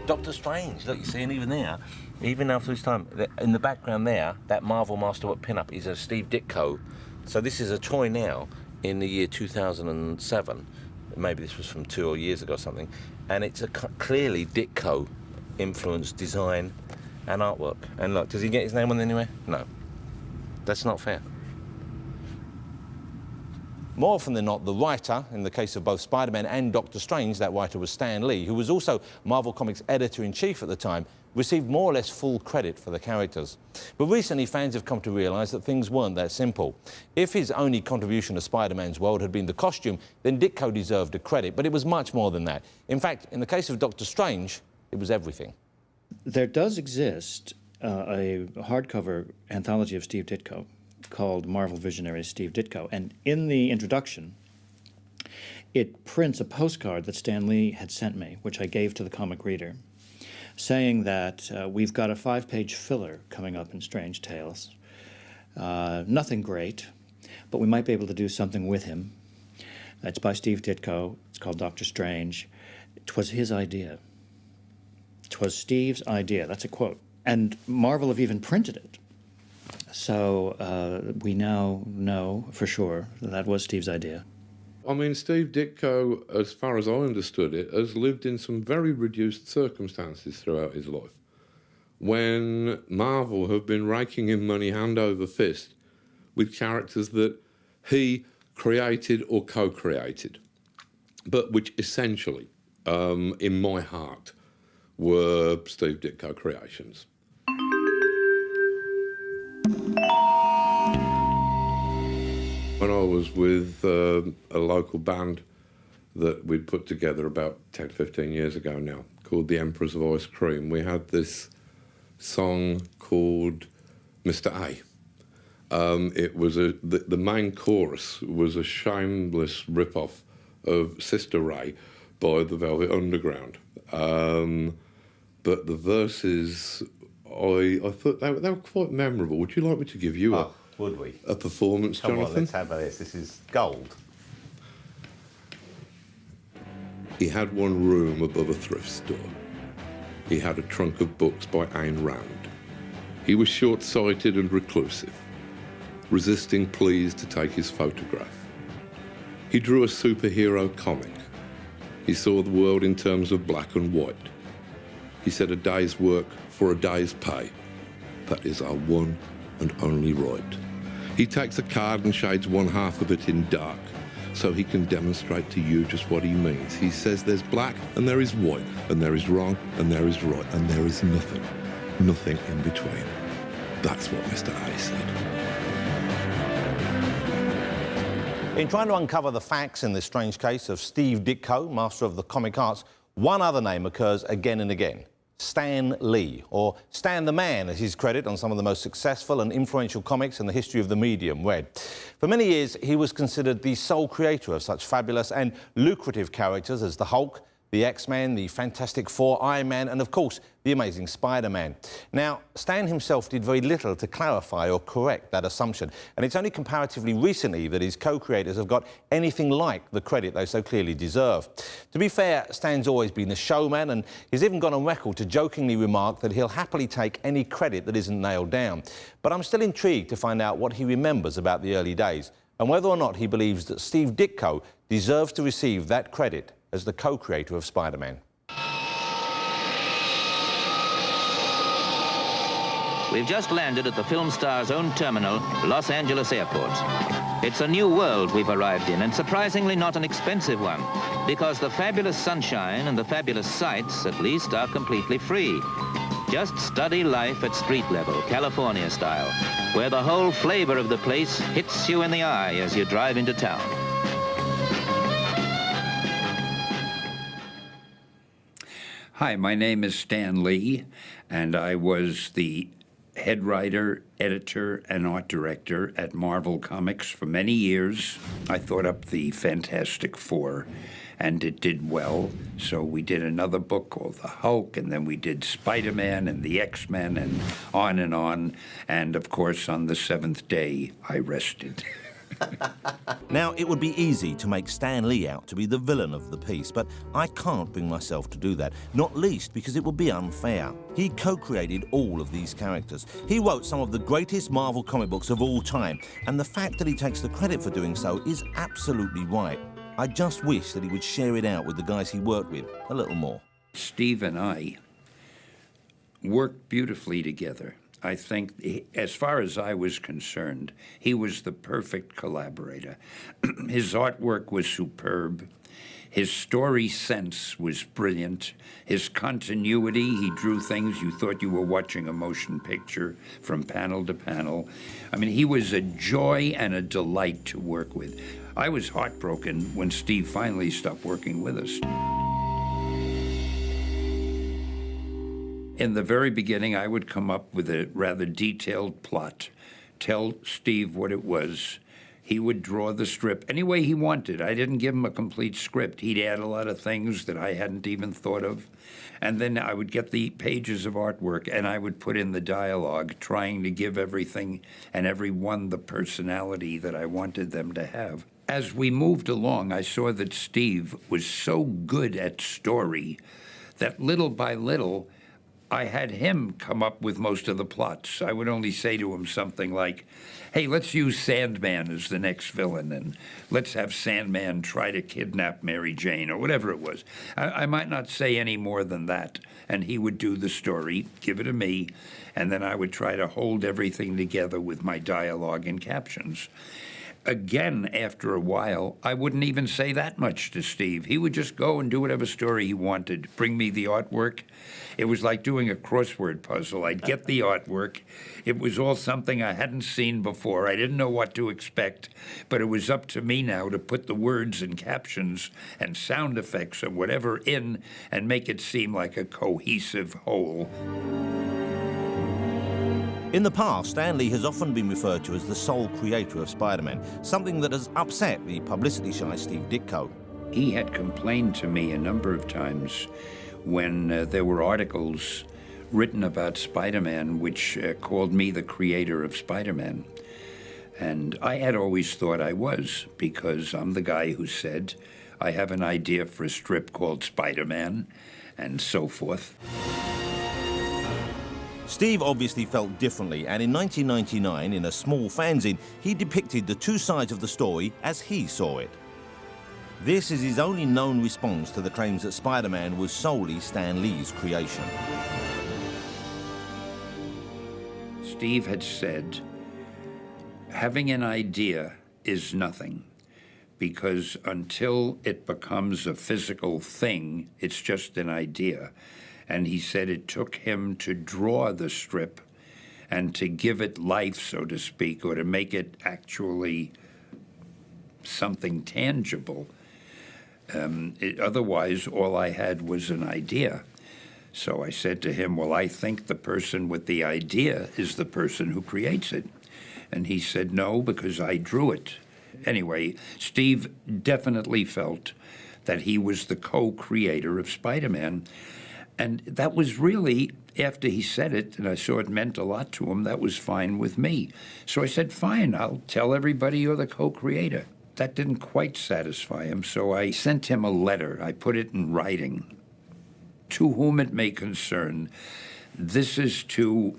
Doctor Strange, look, you see, and even there, even after this time, in the background there, that Marvel Masterwork pin-up is a Steve Ditko. So this is a toy now in the year 2007. Maybe this was from 2 years ago or something. And it's a clearly Ditko influenced design and artwork. And look, does he get his name on anywhere? No. That's not fair. More often than not, the writer, in the case of both Spider-Man and Doctor Strange, that writer was Stan Lee, who was also Marvel Comics editor-in-chief at the time, received more or less full credit for the characters. But recently, fans have come to realise that things weren't that simple. If his only contribution to Spider-Man's world had been the costume, then Ditko deserved a credit, but it was much more than that. In fact, in the case of Doctor Strange, it was everything. There does exist a hardcover anthology of Steve Ditko called Marvel Visionary Steve Ditko, and in the introduction, it prints a postcard that Stan Lee had sent me, which I gave to the comic reader, saying that we've got a 5-page filler coming up in Strange Tales. Nothing great, but we might be able to do something with him. It's by Steve Ditko. It's called Doctor Strange. 'Twas his idea. 'Twas Steve's idea. That's a quote. And Marvel have even printed it. So we now know for sure that was Steve's idea. I mean, Steve Ditko, as far as I understood it, has lived in some very reduced circumstances throughout his life. When Marvel have been raking in money hand over fist with characters that he created or co-created, but which essentially, in my heart, were Steve Ditko creations. When I was with a local band that we'd put together about 10, 15 years ago now, called The Emperors of Ice Cream, we had this song called Mr. A. It was the main chorus was a shameless rip-off of Sister Ray by the Velvet Underground. But the verses, I thought they were quite memorable. Would you like me to give you would we? A performance, Come Jonathan? on, let's have this. This is gold. He had one room above a thrift store. He had a trunk of books by Ayn Rand. He was short-sighted and reclusive, resisting pleas to take his photograph. He drew a superhero comic. He saw the world in terms of black and white. He said a day's work for a day's pay. That is our one and only right. He takes a card and shades one half of it in dark so he can demonstrate to you just what he means. He says there's black and there is white, and there is wrong and there is right, and there is nothing in between. That's what Mr. A said. In trying to uncover the facts in this strange case of Steve Ditko, master of the comic arts, one other name occurs again and again. Stan Lee, or Stan the Man, as his credit on some of the most successful and influential comics in the history of the medium read. For many years, he was considered the sole creator of such fabulous and lucrative characters as the Hulk, the X-Men, the Fantastic Four, Iron Man, and of course, the Amazing Spider-Man. Now, Stan himself did very little to clarify or correct that assumption, and it's only comparatively recently that his co-creators have got anything like the credit they so clearly deserve. To be fair, Stan's always been a showman, and he's even gone on record to jokingly remark that he'll happily take any credit that isn't nailed down. But I'm still intrigued to find out what he remembers about the early days, and whether or not he believes that Steve Ditko deserves to receive that credit as the co-creator of Spider-Man. We've just landed at the film star's own terminal, Los Angeles Airport. It's a new world we've arrived in, and surprisingly not an expensive one, because the fabulous sunshine and the fabulous sights, at least, are completely free. Just study life at street level, California style, where the whole flavor of the place hits you in the eye as you drive into town. Hi, my name is Stan Lee, and I was the head writer, editor, and art director at Marvel Comics for many years. I thought up the Fantastic Four, and it did well. So we did another book called The Hulk, and then we did Spider-Man and the X-Men, and on and on. And of course, on the seventh day, I rested. Now, it would be easy to make Stan Lee out to be the villain of the piece, but I can't bring myself to do that, not least because it would be unfair. He co-created all of these characters. He wrote some of the greatest Marvel comic books of all time, and the fact that he takes the credit for doing so is absolutely right. I just wish that he would share it out with the guys he worked with a little more. Steve and I worked beautifully together. I think, as far as I was concerned, he was the perfect collaborator. His artwork was superb. His story sense was brilliant. His continuity, he drew things you thought you were watching a motion picture from panel to panel. I mean, he was a joy and a delight to work with. I was heartbroken when Steve finally stopped working with us. In the very beginning, I would come up with a rather detailed plot, tell Steve what it was. He would draw the strip any way he wanted. I didn't give him a complete script. He'd add a lot of things that I hadn't even thought of. And then I would get the pages of artwork, and I would put in the dialogue, trying to give everything and everyone the personality that I wanted them to have. As we moved along, I saw that Steve was so good at story that little by little, I had him come up with most of the plots. I would only say to him something like, hey, let's use Sandman as the next villain, and let's have Sandman try to kidnap Mary Jane, or whatever it was. I might not say any more than that, and he would do the story, give it to me, and then I would try to hold everything together with my dialogue and captions. Again, after a while, I wouldn't even say that much to Steve. He would just go and do whatever story he wanted, bring me the artwork. It was like doing a crossword puzzle. I'd get the artwork. It was all something I hadn't seen before. I didn't know what to expect, but it was up to me now to put the words and captions and sound effects or whatever in and make it seem like a cohesive whole. In the past, Stan Lee has often been referred to as the sole creator of Spider-Man, something that has upset the publicity-shy Steve Ditko. He had complained to me a number of times when there were articles written about Spider-Man which called me the creator of Spider-Man. And I had always thought I was, because I'm the guy who said, I have an idea for a strip called Spider-Man, and so forth. Steve obviously felt differently, and in 1999, in a small fanzine, he depicted the two sides of the story as he saw it. This is his only known response to the claims that Spider-Man was solely Stan Lee's creation. Steve had said, having an idea is nothing, because until it becomes a physical thing, it's just an idea. And he said it took him to draw the strip and to give it life, so to speak, or to make it actually something tangible. Otherwise, all I had was an idea. So I said to him, well, I think the person with the idea is the person who creates it. And he said, no, because I drew it. Anyway, Steve definitely felt that he was the co-creator of Spider-Man. And that was really, after he said it, and I saw it meant a lot to him, that was fine with me. So I said, fine, I'll tell everybody you're the co-creator. That didn't quite satisfy him, so I sent him a letter. I put it in writing. To whom it may concern, this is to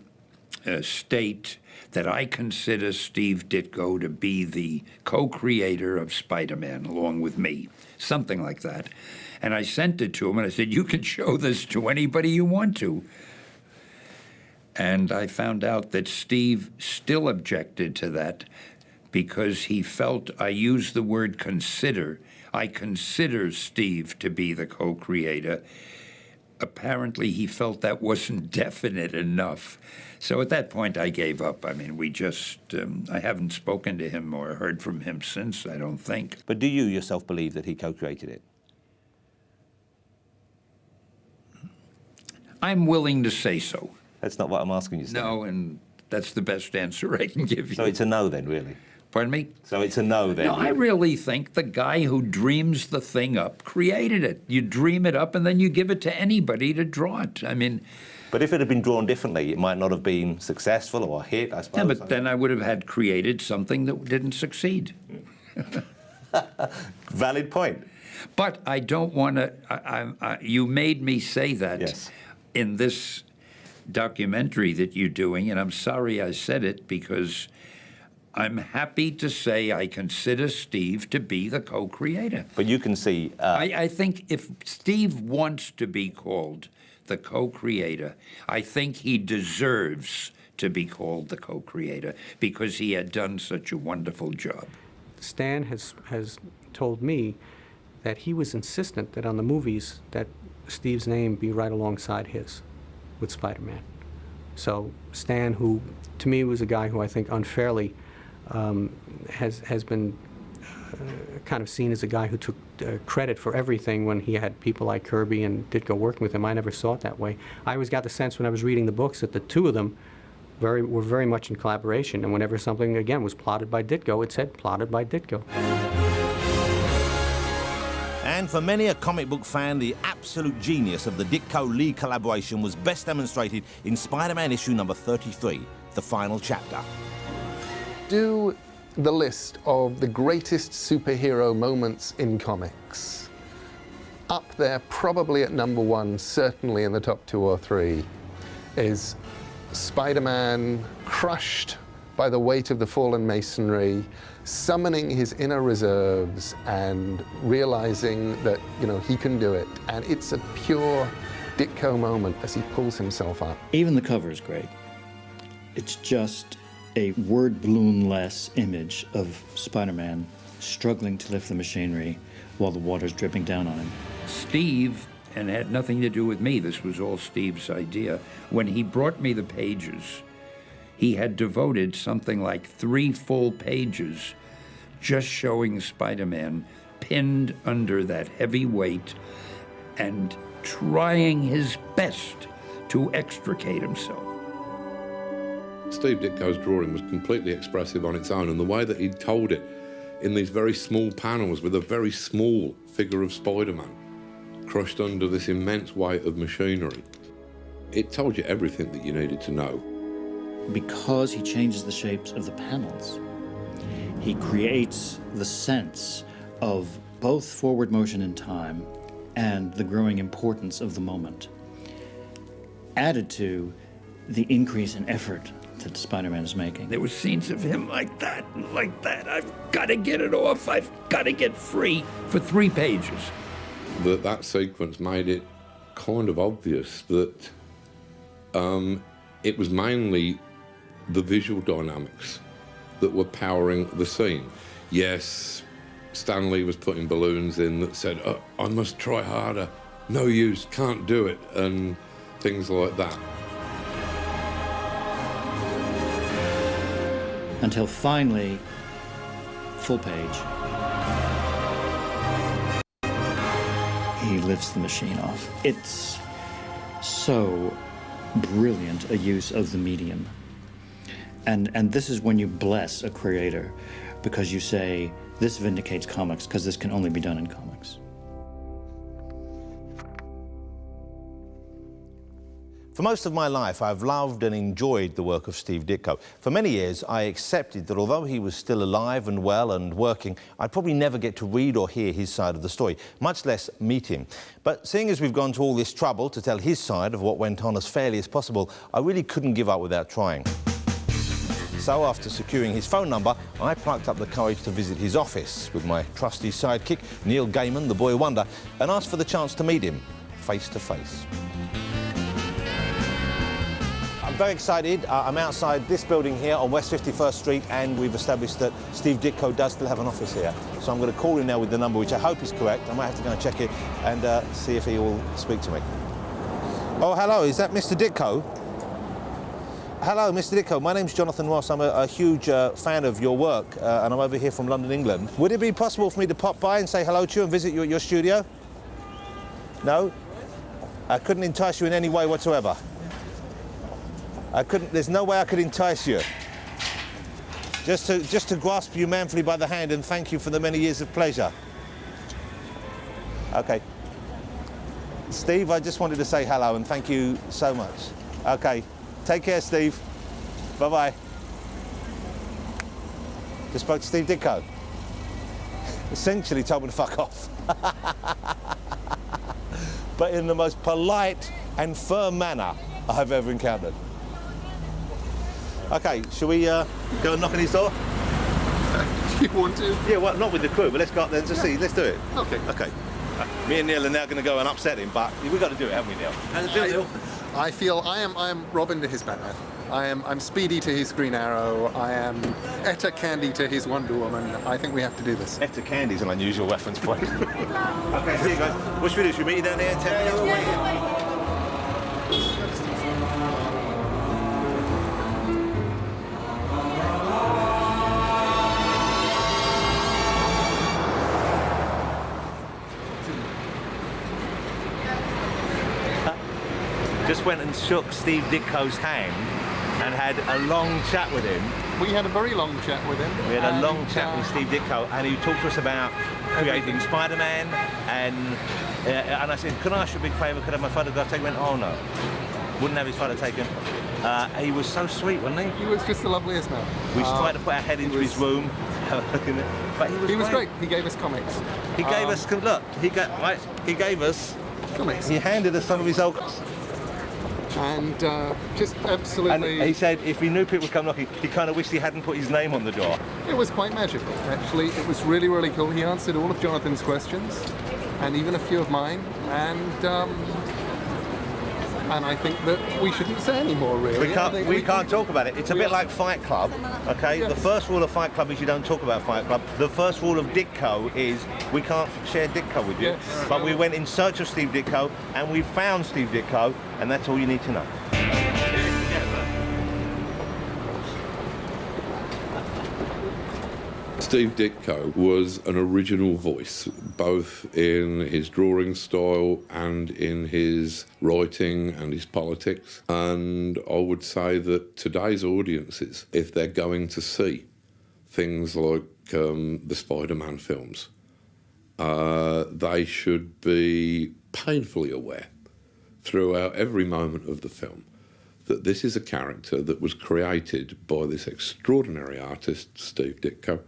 state that I consider Steve Ditko to be the co-creator of Spider-Man, along with me, something like that. And I sent it to him, and I said, you can show this to anybody you want to. And I found out that Steve still objected to that because he felt I used the word consider. I consider Steve to be the co-creator. Apparently, he felt that wasn't definite enough. So at that point, I gave up. I mean, we just, I haven't spoken to him or heard from him since, I don't think. But do you yourself believe that he co-created it? I'm willing to say so. That's not what I'm asking you, Stan. No, and that's the best answer I can give you. So it's a no then, really? Pardon me? So it's a no then? No, I really think the guy who dreams the thing up created it. You dream it up and then you give it to anybody to draw it. I mean... But if it had been drawn differently, it might not have been successful or a hit, I suppose. Yeah, but then I would have had created something that didn't succeed. Valid point. But I don't want to... you made me say that in this documentary that you're doing, and I'm sorry I said it because I'm happy to say I consider Steve to be the co-creator. But you can see... I think if Steve wants to be called the co-creator, I think he deserves to be called the co-creator because he had done such a wonderful job. Stan has told me that he was insistent that on the movies that Steve's name be right alongside his with Spider-Man. So Stan, who to me was a guy who I think unfairly has been kind of seen as a guy who took credit for everything when he had people like Kirby and Ditko working with him. I never saw it that way. I always got the sense when I was reading the books that the two of them were very much in collaboration, and whenever something, again, was plotted by Ditko, it said plotted by Ditko. And for many a comic book fan, the absolute genius of the Ditko-Lee collaboration was best demonstrated in Spider-Man issue number 33, the final chapter. Do the list of the greatest superhero moments in comics. Up there, probably at number one, certainly in the top 2 or 3, is Spider-Man crushed by the weight of the fallen masonry, summoning his inner reserves and realizing that, you know, he can do it. And it's a pure Ditko moment as he pulls himself up. Even the cover is great. It's just a word balloon-less image of Spider-Man struggling to lift the machinery while the water's dripping down on him. Steve, and it had nothing to do with me, this was all Steve's idea, when he brought me the pages, he had devoted something like 3 full pages just showing Spider-Man pinned under that heavy weight and trying his best to extricate himself. Steve Ditko's drawing was completely expressive on its own, and the way that he told it in these very small panels with a very small figure of Spider-Man crushed under this immense weight of machinery, it told you everything that you needed to know. Because he changes the shapes of the panels, he creates the sense of both forward motion in time and the growing importance of the moment, added to the increase in effort that Spider-Man is making. There were scenes of him like that and like that. I've got to get it off. I've got to get free for 3 pages. That sequence made it kind of obvious that it was mainly the visual dynamics that were powering the scene. Yes, Stan Lee was putting balloons in that said, oh, I must try harder, no use, can't do it, and things like that. Until finally, full page, he lifts the machine off. It's so brilliant a use of the medium. And this is when you bless a creator, because you say, this vindicates comics, because this can only be done in comics. For most of my life, I've loved and enjoyed the work of Steve Ditko. For many years, I accepted that although he was still alive and well and working, I'd probably never get to read or hear his side of the story, much less meet him. But seeing as we've gone to all this trouble to tell his side of what went on as fairly as possible, I really couldn't give up without trying. So after securing his phone number, I plucked up the courage to visit his office with my trusty sidekick, Neil Gaiman, the boy wonder, and asked for the chance to meet him face to face. I'm very excited. I'm outside this building here on West 51st Street, and we've established that Steve Ditko does still have an office here. So I'm going to call him now with the number, which I hope is correct. I might have to go and check it and see if he will speak to me. Oh, hello, is that Mr. Ditko? Hello, Mr. Ditko. My name's Jonathan Ross. I'm a huge fan of your work, and I'm over here from London, England. Would it be possible for me to pop by and say hello to you and visit you at your studio? No? I couldn't entice you in any way whatsoever. There's no way I could entice you. Just to grasp you manfully by the hand and thank you for the many years of pleasure. Okay. Steve, I just wanted to say hello and thank you so much. Okay. Take care, Steve. Bye-bye. Just spoke to Steve Ditko. Essentially told me to fuck off. But in the most polite and firm manner I've ever encountered. Okay, shall we go and knock on his door? Do you want to? Yeah, well, not with the crew, but let's go up there and just see. Let's do it. Okay. Okay. Me and Neil are now going to go and upset him, but we've got to do it, haven't we, Neil? I feel I am Robin to his Batman. I'm Speedy to his Green Arrow. I am Etta Candy to his Wonder Woman. I think we have to do this. Etta Candy's an unusual reference point. Okay, see you guys. What should we do? Should we meet you down there in 10 minutes? Just went and shook Steve Ditko's hand and had a long chat with him. We had a very long chat with him. We had a long chat with Steve Ditko, and he talked to us about creating Spider-Man, and I said, can I ask you a big favour, could I have my photograph taken? He went, oh no, wouldn't have his photo taken. He was so sweet, wasn't he? He was just the loveliest man. We tried to put our head into his room, but he was great. He gave us comics. He gave us, look, he gave us comics. He handed us some of his old... And just absolutely... And he said if he knew people would come knocking, he kind of wished he hadn't put his name on the door. It was quite magical, actually. It was really, really cool. He answered all of Jonathan's questions, and even a few of mine, and I think that we shouldn't say any more, really. We can't talk about it. It's a bit like Fight Club, okay? Yes. The first rule of Fight Club is you don't talk about Fight Club. The first rule of Ditko is we can't share Ditko with you. Yes. But we went in search of Steve Ditko, and we found Steve Ditko, and that's all you need to know. Steve Ditko was an original voice, both in his drawing style and in his writing and his politics. And I would say that today's audiences, if they're going to see things like the Spider-Man films, they should be painfully aware throughout every moment of the film that this is a character that was created by this extraordinary artist, Steve Ditko.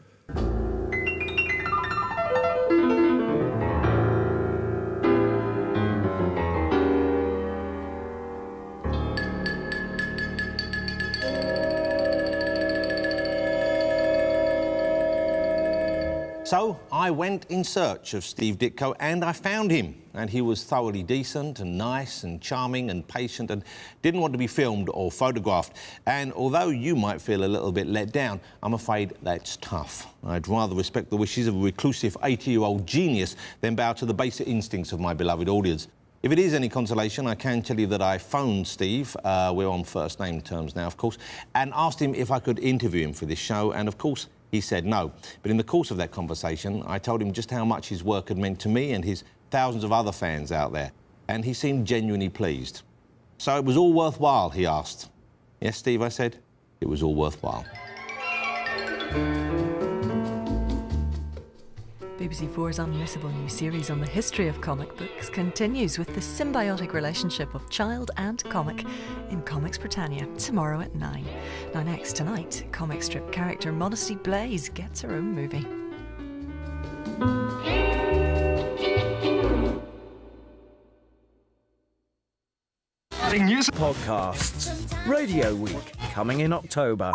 So I went in search of Steve Ditko and I found him. And he was thoroughly decent and nice and charming and patient and didn't want to be filmed or photographed. And although you might feel a little bit let down, I'm afraid that's tough. I'd rather respect the wishes of a reclusive 80-year-old genius than bow to the basic instincts of my beloved audience. If it is any consolation, I can tell you that I phoned Steve, we're on first name terms now, of course, and asked him if I could interview him for this show, and of course, he said no. But in the course of that conversation, I told him just how much his work had meant to me and his thousands of other fans out there, and he seemed genuinely pleased. So it was all worthwhile, he asked. Yes, Steve, I said, it was all worthwhile. BBC 4's unmissable new series on the history of comic books continues with the symbiotic relationship of child and comic in Comics Britannia, tomorrow at 9. Now next, tonight, comic strip character Modesty Blaze gets her own movie. News podcasts. Radio Week, coming in October.